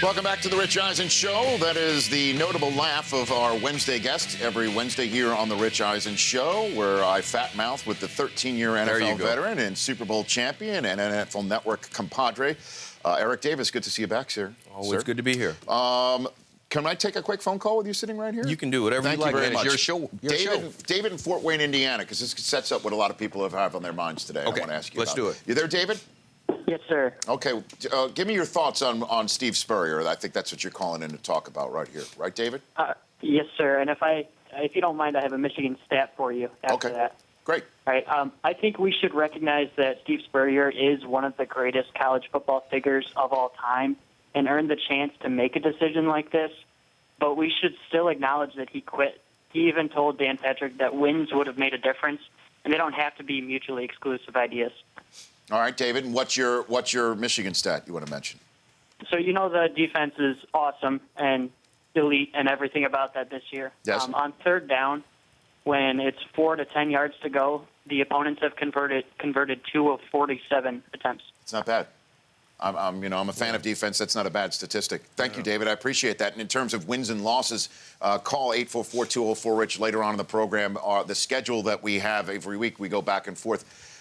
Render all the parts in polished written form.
Welcome back to the Rich Eisen Show. That is the notable laugh of our Wednesday guest every Wednesday here on the Rich Eisen Show, where I fat mouth with the 13-year NFL veteran and Super Bowl champion and NFL Network compadre, Eric Davis. Good to see you back, sir. Always good to be here. Can I take a quick phone call with you sitting right here? You can do whatever you like, very man. much. It's your show. David in Fort Wayne, Indiana, because this sets up what a lot of people have on their minds today. Okay, I want to ask you let's about. do it. You there, David? Yes, sir. Okay, give me your thoughts on Steve Spurrier. I think that's what you're calling in to talk about right here. Right, David? Yes, sir. And if you don't mind, I have a Michigan stat for you after that. Great. All right. I think we should recognize that Steve Spurrier is one of the greatest college football figures of all time and earned the chance to make a decision like this. But we should still acknowledge that he quit. He even told Dan Patrick that wins would have made a difference, and they don't have to be mutually exclusive ideas. All right, David, and what's your Michigan stat you want to mention? So you know the defense is awesome and elite and everything about that this year. Yes. On third down, when it's 4 to 10 yards to go, the opponents have converted 2 of 47 attempts. It's not bad. I'm a fan of defense. That's not a bad statistic. Thank you, David. I appreciate that. And in terms of wins and losses, call 844-204-RICH later on in the program. The schedule that we have every week, we go back and forth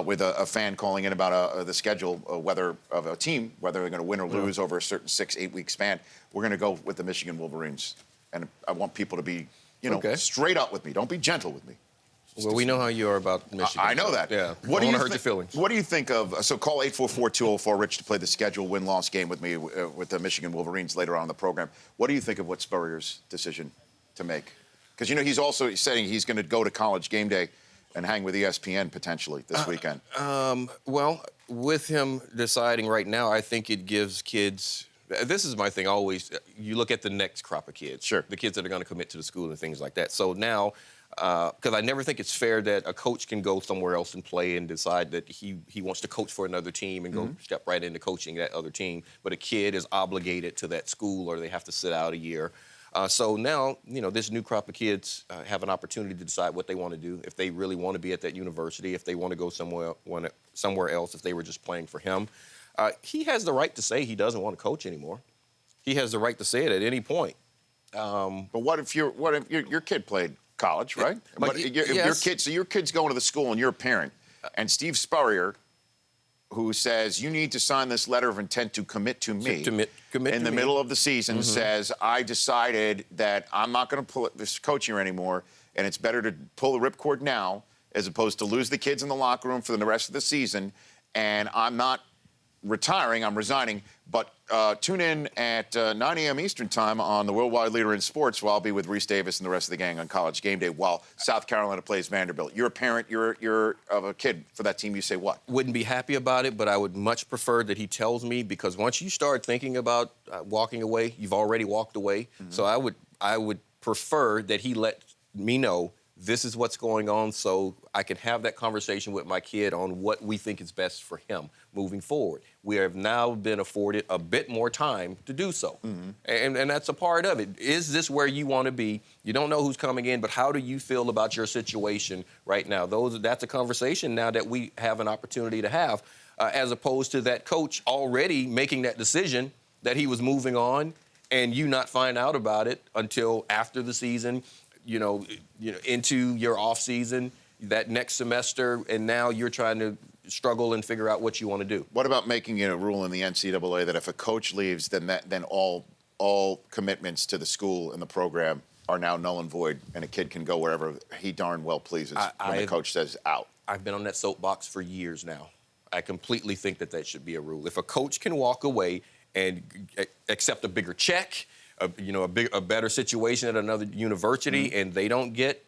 with a fan calling in about the schedule, whether of a team, whether they're going to win or lose over a certain 6-8 week span. We're going to go with the Michigan Wolverines. And I want people to be, straight up with me. Don't be gentle with me. Well, we know how you are about Michigan. I know that. Yeah. What do you hurt your feelings. What do you think of? So call 844-204-RICH to play the schedule win-loss game with me with the Michigan Wolverines later on in the program. What do you think of what Spurrier's decision to make? Because he's also saying he's going to go to College Game Day and hang with ESPN potentially this weekend. Well, with him deciding right now, I think it gives kids. This is my thing always. You look at the next crop of kids. Sure. The kids that are going to commit to the school and things like that. So now. Because I never think it's fair that a coach can go somewhere else and play and decide that he wants to coach for another team and go step right into coaching that other team. But a kid is obligated to that school or they have to sit out a year. So now, this new crop of kids have an opportunity to decide what they want to do, if they really want to be at that university, if they want to go somewhere else, if they were just playing for him. He has the right to say he doesn't want to coach anymore. He has the right to say it at any point. But what if your kid played college, right? Yes. Your kid's going to the school and you're a parent, and Steve Spurrier, who says you need to sign this letter of intent to commit to me, in the middle of the season, says I decided that I'm not going to pull this coach here anymore, and it's better to pull the ripcord now as opposed to lose the kids in the locker room for the rest of the season, and I'm not retiring, I'm resigning. But tune in at 9 a.m. Eastern time on the worldwide leader in sports, where I'll be with Reese Davis and the rest of the gang on College Game Day while South Carolina plays Vanderbilt. You're a parent, you're of a kid for that team. You say what? Wouldn't be happy about it, but I would much prefer that he tells me, because once you start thinking about walking away, you've already walked away. So I would prefer that he let me know this is what's going on, so I can have that conversation with my kid on what we think is best for him moving forward. We have now been afforded a bit more time to do so. And that's a part of it. Is this where you want to be? You don't know who's coming in, but how do you feel about your situation right now? That's a conversation now that we have an opportunity to have, as opposed to that coach already making that decision that he was moving on and you not find out about it until after the season, into your off season, that next semester, and now you're trying to struggle and figure out what you want to do. What about making a rule in the NCAA that if a coach leaves, then all commitments to the school and the program are now null and void, and a kid can go wherever he darn well pleases when the coach says out? I've been on that soapbox for years now. I completely think that should be a rule. If a coach can walk away and accept a bigger check, a better situation at another university, and they don't get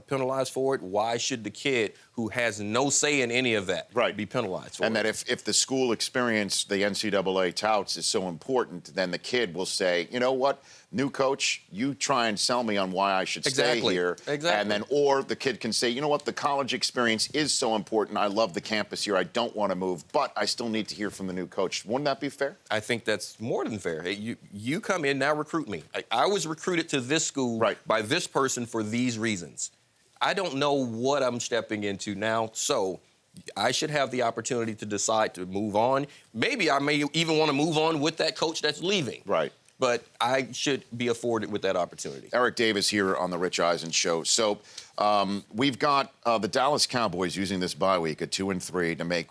penalized for it, why should the kid who has no say in any of that be penalized for it? And that if the school experience the NCAA touts is so important, then the kid will say, you know what, new coach, you try and sell me on why I should stay here. And then, or the kid can say, you know what, the college experience is so important. I love the campus here. I don't want to move, but I still need to hear from the new coach. Wouldn't that be fair? I think that's more than fair. Hey, you come in, now recruit me. I was recruited to this school by this person for these reasons. I don't know what I'm stepping into now, so I should have the opportunity to decide to move on. Maybe I may even want to move on with that coach that's leaving. Right. But I should be afforded with that opportunity. Eric Davis here on the Rich Eisen Show. So we've got the Dallas Cowboys using this bye week at 2-3 to make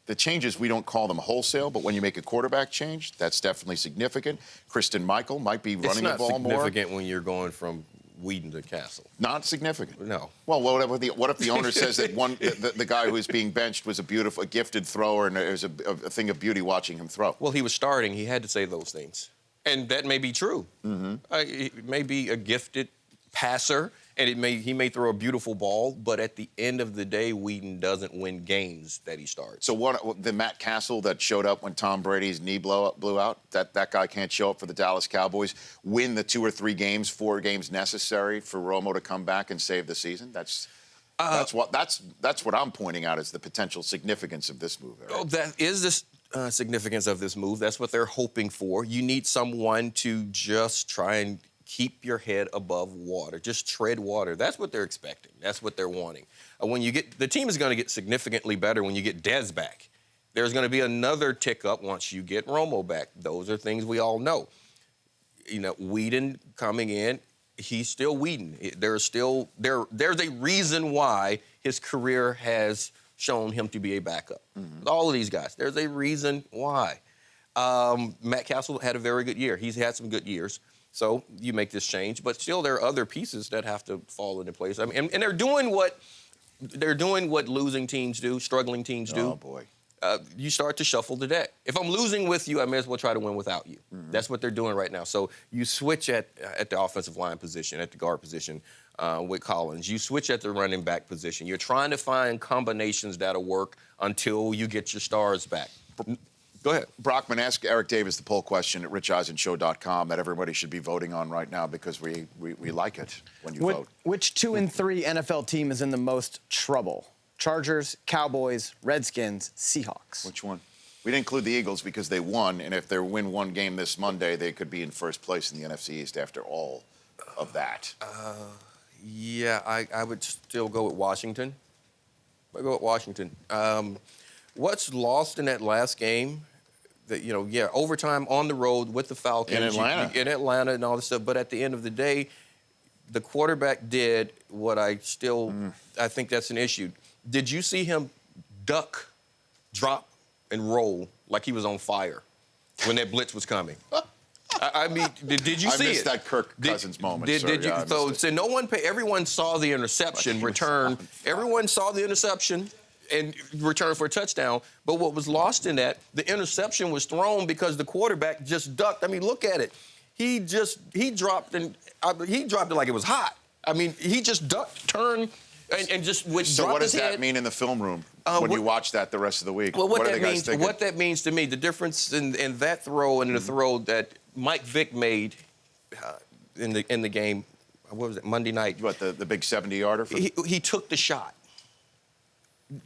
the changes. We don't call them wholesale, but when you make a quarterback change, that's definitely significant. Kristen Michael might be running the ball more. It's not significant when you're going from Whedon to Castle. Not significant. No. Well, what if the owner says that the guy who was being benched was a gifted thrower, and there's a thing of beauty watching him throw? Well, he was starting. He had to say those things. And that may be true. It may be a gifted passer, and he may throw a beautiful ball, but at the end of the day, Whedon doesn't win games that he starts. So the Matt Castle that showed up when Tom Brady's knee blew out, that guy can't show up for the Dallas Cowboys, win the 2 or 3 games, 4 games necessary for Romo to come back and save the season? That's what I'm pointing out as the potential significance of this move. Eric. Oh, that is this. Significance of this move. That's what they're hoping for. You need someone to just try and keep your head above water, just tread water. That's what they're expecting. That's what they're wanting. The team is going to get significantly better when you get Dez back. There's going to be another tick up once you get Romo back. Those are things we all know. Whedon coming in, he's still Whedon. There's a reason why his career has shown him to be a backup. All of these guys, there's a reason why. Matt Castle had a very good year. He's had some good years. So you make this change, but still there are other pieces that have to fall into place. I mean, and they're doing what losing teams do, struggling teams do. Oh boy. You start to shuffle the deck. If I'm losing with you, I may as well try to win without you. That's what they're doing right now. So you switch at the offensive line position, at the guard position with Collins. You switch at the running back position. You're trying to find combinations that'll work until you get your stars back. Go ahead. Brockman, ask Eric Davis the poll question at richeisenshow.com that everybody should be voting on right now because we like it when you vote. Which 2-3 NFL team is in the most trouble? Chargers, Cowboys, Redskins, Seahawks. Which one? We didn't include the Eagles because they won, and if they win one game this Monday, they could be in first place in the NFC East after all of that. Yeah, I would still go with Washington. I'd go with Washington. What's lost in that last game? Overtime on the road with the Falcons. In Atlanta and all this stuff. But at the end of the day, the quarterback did what I think that's an issue. Did you see him duck, drop, and roll like he was on fire when that blitz was coming? I mean, did you see it? I missed that Kirk Cousins moment. Everyone saw the interception return. Everyone saw the interception and return for a touchdown. But what was lost in that, the interception was thrown because the quarterback just ducked. I mean, look at it. He dropped it like it was hot. I mean, he just ducked, turned, and just dropped his head. So what does that mean in the film room when you watch that the rest of the week? Well, what that means to me, the difference in that throw and the throw that Mike Vick made in the game, what was it, Monday night? What, the big 70-yarder? He took the shot.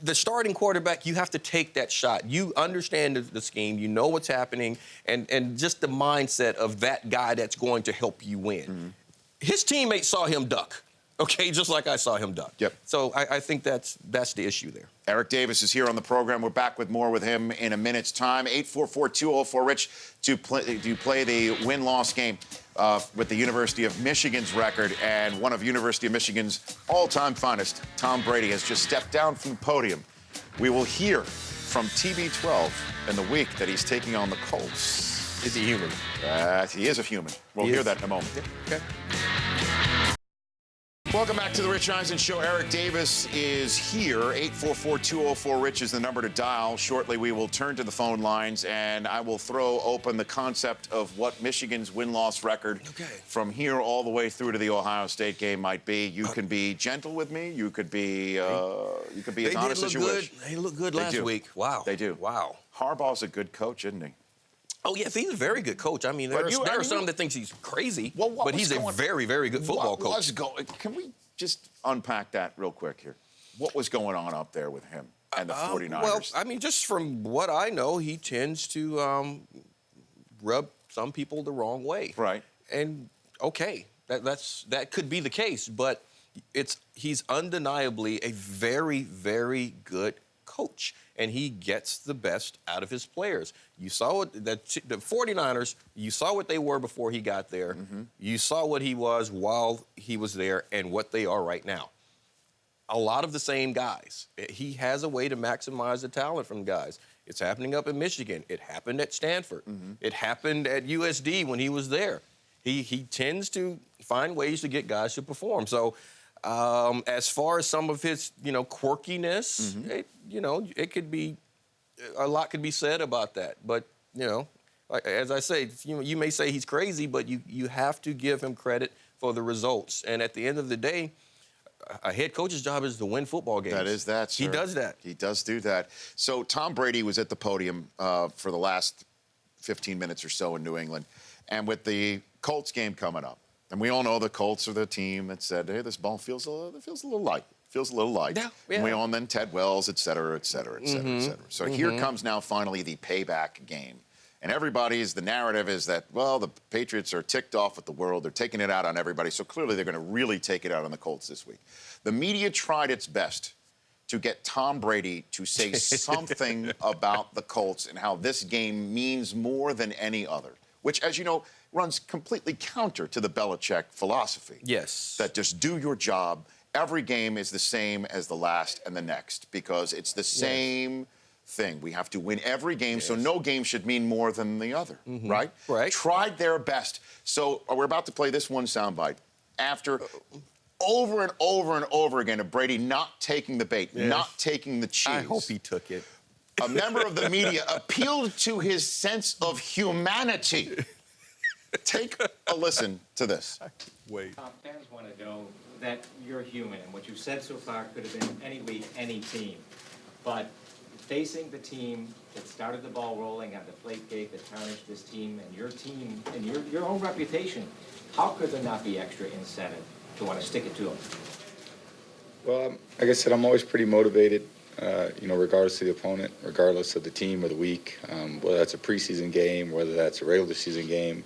The starting quarterback, you have to take that shot. You understand the scheme. You know what's happening, and just the mindset of that guy that's going to help you win. His teammates saw him duck, okay, just like I saw him duck. Yep. So I think that's the issue there. Eric Davis is here on the program. We're back with more with him in a minute's time. 844-204-RICH to play the win-loss game with the University of Michigan's record. And one of University of Michigan's all-time finest, Tom Brady, has just stepped down from the podium. We will hear from TB12 in the week that he's taking on the Colts. Is he human? He is a human. We'll hear that in a moment. Okay. Welcome back to the Rich Eisen Show. Eric Davis is here. 844-204-RICH is the number to dial. Shortly, we will turn to the phone lines, and I will throw open the concept of what Michigan's win-loss record from here all the way through to the Ohio State game might be. You can be gentle with me. You could be as honest as you wish. They looked good last week. Wow. They do. Wow. Harbaugh's a good coach, isn't he? Oh, yes, he's a very good coach. I mean, there are some that think he's crazy, but he's a very, very good football coach. Can we just unpack that real quick here? What was going on up there with him and the 49ers? Well, I mean, just from what I know, he tends to rub some people the wrong way. Right. And, okay, that could be the case, but he's undeniably a very, very good coach, and he gets the best out of his players. You saw what the 49ers, you saw what they were before he got there. You saw what he was while he was there and what they are right now. A lot of the same guys. He has a way to maximize the talent from guys. It's happening up in Michigan. It happened at Stanford. It happened at USD when he was there. He tends to find ways to get guys to perform. So as far as some of his, quirkiness, it could be, a lot could be said about that. But, as I say, you may say he's crazy, but you have to give him credit for the results. And at the end of the day, a head coach's job is to win football games. That is that, sir. He does that. He does do that. So Tom Brady was at the podium for the last 15 minutes or so in New England. And with the Colts game coming up, and we all know the Colts are the team that said, hey, this ball feels a little light. Feels a little light. Yeah. And we all, and then Ted Wells, et cetera, et cetera, et cetera, et cetera. So here comes now finally the payback game. And the narrative is that, well, the Patriots are ticked off with the world. They're taking it out on everybody. So clearly they're going to really take it out on the Colts this week. The media tried its best to get Tom Brady to say something about the Colts and how this game means more than any other, which, as you know, runs completely counter to the Belichick philosophy. Yes. That just do your job. Every game is the same as the last and the next because it's the same thing. We have to win every game, so no game should mean more than the other, right? Right. Tried their best. So we're about to play this one soundbite. After over and over and over again of Brady not taking the bait, not taking the cheese. I hope he took it. A member of the media appealed to his sense of humanity. Take a listen to this. Wait. Fans want to know that you're human, and what you've said so far could have been any week, any team. But facing the team that started the ball rolling on Deflategate, that tarnished this team and your own reputation, how could there not be extra incentive to want to stick it to them? Well, like I said, I'm always pretty motivated, regardless of the opponent, regardless of the team or the week, whether that's a preseason game, whether that's a regular season game.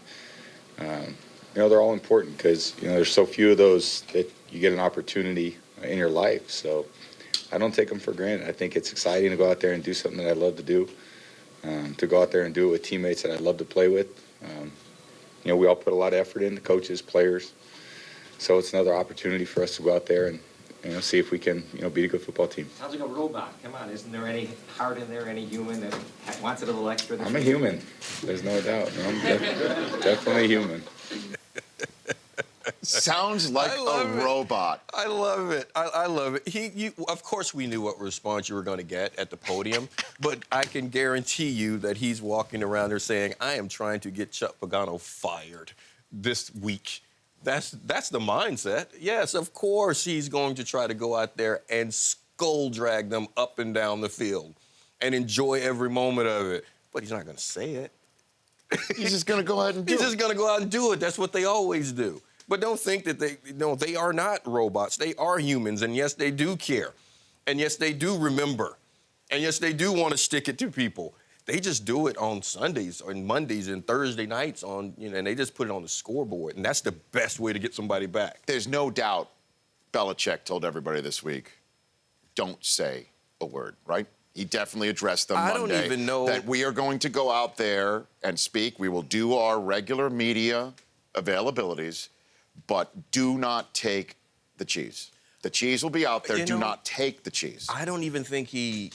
They're all important because, there's so few of those that you get an opportunity in your life. So I don't take them for granted. I think it's exciting to go out there and do something that I love to do, to go out there and do it with teammates that I love to play with. We all put a lot of effort in, the coaches, players. So it's another opportunity for us to go out there and see if we can beat a good football team. Sounds like a robot. Come on, isn't there any heart in there, any human that wants a little extra? I'm a human. There's no doubt. I'm definitely human. Sounds like a robot. I love it. I love it. Of course, we knew what response you were going to get at the podium, but I can guarantee you that he's walking around there saying, I am trying to get Chuck Pagano fired this week. That's the mindset. Yes, of course he's going to try to go out there and skull drag them up and down the field and enjoy every moment of it. But he's not going to say it. He's just going to go ahead and do it. He's just going to go out and do it. That's what they always do. But don't think that they are not robots. They are humans, and yes, they do care. And yes, they do remember. And yes, they do want to stick it to people. They just do it on Sundays and Mondays and Thursday nights and they just put it on the scoreboard. And that's the best way to get somebody back. There's no doubt Belichick told everybody this week, don't say a word, right? He definitely addressed them Monday. I don't even know that we are going to go out there and speak. We will do our regular media availabilities, but do not take the cheese. The cheese will be out there. Do not take the cheese. I don't even think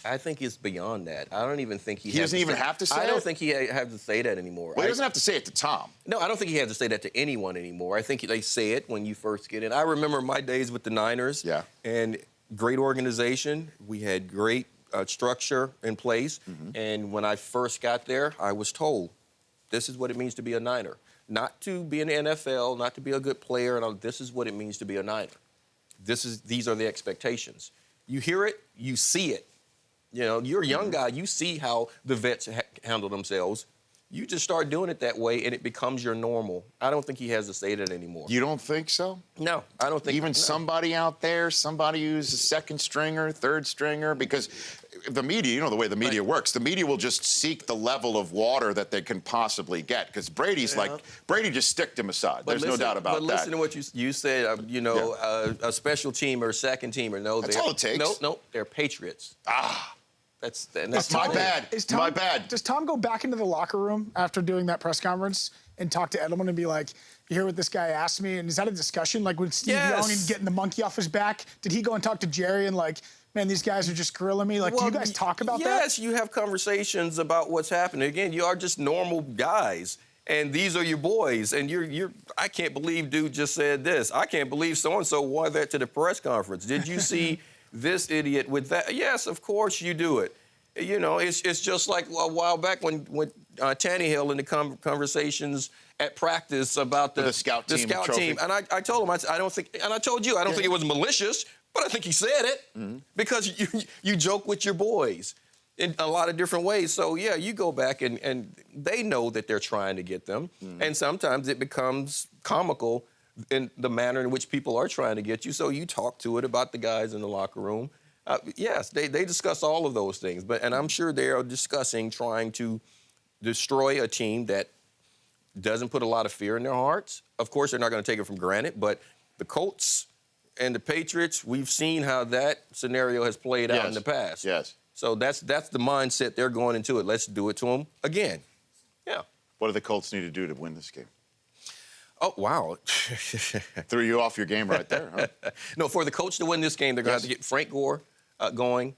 I think it's beyond that. I don't even think he doesn't even have to say it? I don't think he has to say that anymore. Well, he doesn't have to say it to Tom. No, I don't think he has to say that to anyone anymore. I think they say it when you first get in. I remember my days with the Niners. Yeah. And great organization. We had great structure in place. And when I first got there, I was told, this is what it means to be a Niner. Not to be in the NFL, not to be a good player. This is what it means to be a Niner. These are the expectations. You hear it, you see it. You're a young guy. You see how the vets handle themselves. You just start doing it that way, and it becomes your normal. I don't think he has to say that anymore. You don't think so? No, I don't think. Even somebody out there, somebody who's a second stringer, third stringer, because the media, the way the media works, the media will just seek the level of water that they can possibly get. Because Brady's Brady just sticked him aside. There's no doubt about that. But listen to what you said, a special team or second team or no. That's all it takes. No, they're Patriots. That's my bad. My bad. Does Tom go back into the locker room after doing that press conference and talk to Edelman and be like, you hear what this guy asked me? And is that a discussion? Like, with Steve Young and getting the monkey off his back, did he go and talk to Jerry and like, man, these guys are just grilling me? Like, do you guys talk about that? Yes, you have conversations about what's happening. Again, you are just normal guys. And these are your boys, and I can't believe dude just said this. I can't believe so-and-so wore that to the press conference. Did you see this idiot with that? Yes, of course you do it. You know, it's just like a while back when Tannehill in the conversations at practice about the scout team. And I told him, I don't think, and I told you, I don't think it was malicious, but I think he said it because you joke with your boys in a lot of different ways. So, yeah, you go back and they know that they're trying to get them. And sometimes it becomes comical in the manner in which people are trying to get you. So you talk to it about the guys in the locker room. Yes, they discuss all of those things. And I'm sure they are discussing trying to destroy a team that doesn't put a lot of fear in their hearts. Of course, they're not going to take it for granted. But the Colts and the Patriots, we've seen how that scenario has played out in the past. Yes. So that's the mindset they're going into it. Let's do it to them again. Yeah. What do the Colts need to do to win this game? Oh, wow. Threw you off your game right there, huh? No, for the Colts to win this game, they're going to have to get Frank Gore going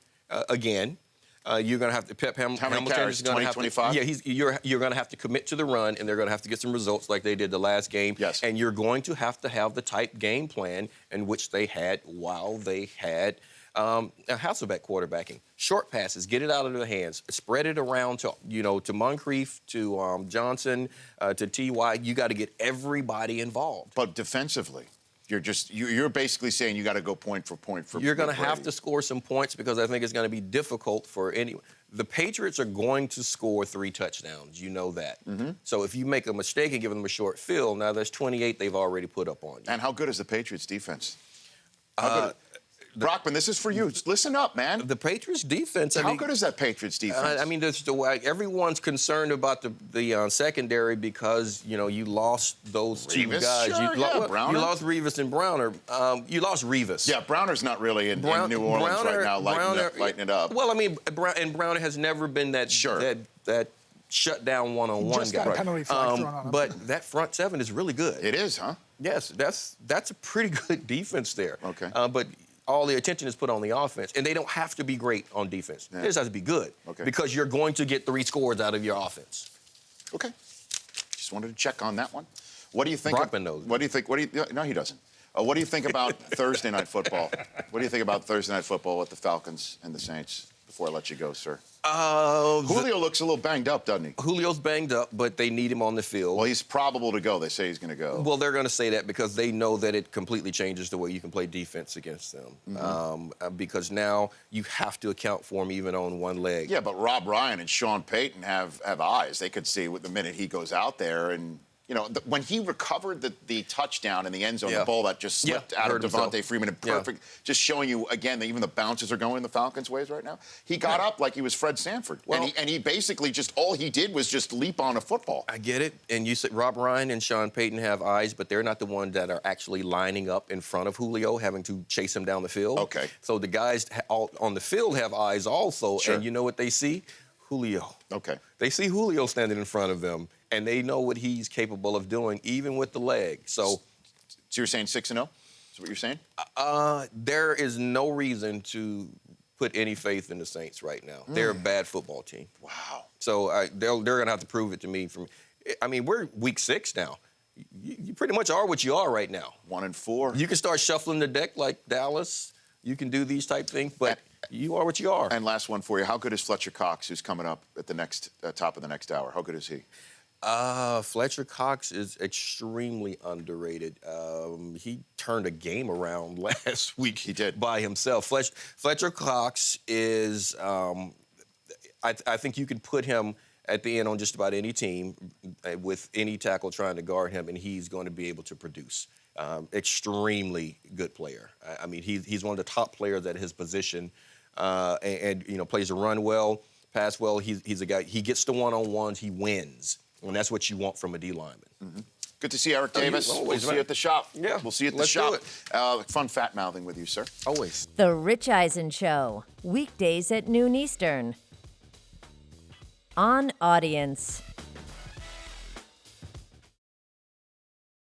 again. You're going to have to Pep Hamilton. How many carries? 20, 25? Yeah, you're going to have to commit to the run, and they're going to have to get some results like they did the last game. Yes. And you're going to have the type game plan in which they had while they had Hasselbeck quarterbacking. Short passes, get it out of their hands, spread it around to Moncrief, to Johnson, to T.Y. You got to get everybody involved. But defensively, you're basically saying you got to go point for point for. You're going to have to score some points because I think it's going to be difficult for anyone. The Patriots are going to score 3 touchdowns. You know that. So if you make a mistake and give them a short field, now there's 28 they've already put up on you. And how good is the Patriots defense? Brockman, this is for you. Listen up, man. The Patriots defense. How good is that Patriots defense? I mean, everyone's concerned about the secondary because you lost those two guys. Sure, you lost Revis and Browner. You lost Revis. Yeah, Browner's not really in New Orleans right now, lighting it up. Well, I mean, Browner has never been that that shut down one-on-one Just guy. got a penalty flag thrown on him. But that front seven is really good. It is, huh? Yes, that's a pretty good defense there. Okay. But all the attention is put on the offense, and they don't have to be great on defense. They just have to be good because you're going to get 3 scores out of your offense. Okay. Just wanted to check on that one. What do you think? Brockman knows. What do you think? No, he doesn't. What do you think about Thursday Night Football? What do you think about Thursday Night Football with the Falcons and the Saints? Before I let you go, sir. Julio looks a little banged up, doesn't he? Julio's banged up, but they need him on the field. Well, he's probable to go. They say he's going to go. Well, they're going to say that because they know that it completely changes the way you can play defense against them. Because now you have to account for him even on one leg. Yeah, but Rob Ryan and Sean Payton have eyes. They could see the minute he goes out there and. When he recovered the touchdown in the end zone, the ball that just slipped out of Devontae Freeman, and perfect, just showing you again that even the bounces are going the Falcons' ways right now. He got up like he was Fred Sanford, and he basically all he did was just leap on a football. I get it, and you said Rob Ryan and Sean Payton have eyes, but they're not the ones that are actually lining up in front of Julio, having to chase him down the field. Okay. So the guys on the field have eyes also, and you know what they see? Julio. Okay. They see Julio standing in front of them, and they know what he's capable of doing, even with the leg. So you're saying 6-0? Is what you're saying? There is no reason to put any faith in the Saints right now. They're a bad football team. Wow. So they're going to have to prove it to me. We're week 6 now. You pretty much are what you are right now. 1-4. You can start shuffling the deck like Dallas. You can do these type things, but you are what you are. And last one for you. How good is Fletcher Cox, who's coming up at the top of the next hour? How good is he? Fletcher Cox is extremely underrated. He turned a game around last week. He did. By himself. Fletcher Cox is, I think you can put him at the end on just about any team with any tackle trying to guard him, and he's going to be able to produce. Extremely good player. I mean, he's one of the top players at his position, and plays the run well, pass well. He's a guy. He gets the one-on-ones. He wins. And that's what you want from a D lineman. Mm-hmm. Good to see Eric Davis. Always, we'll see you at the shop. Yeah, We'll see you at the let's shop. do Fun fat-mouthing with you, sir. Always. The Rich Eisen Show, weekdays at noon Eastern. On Audience.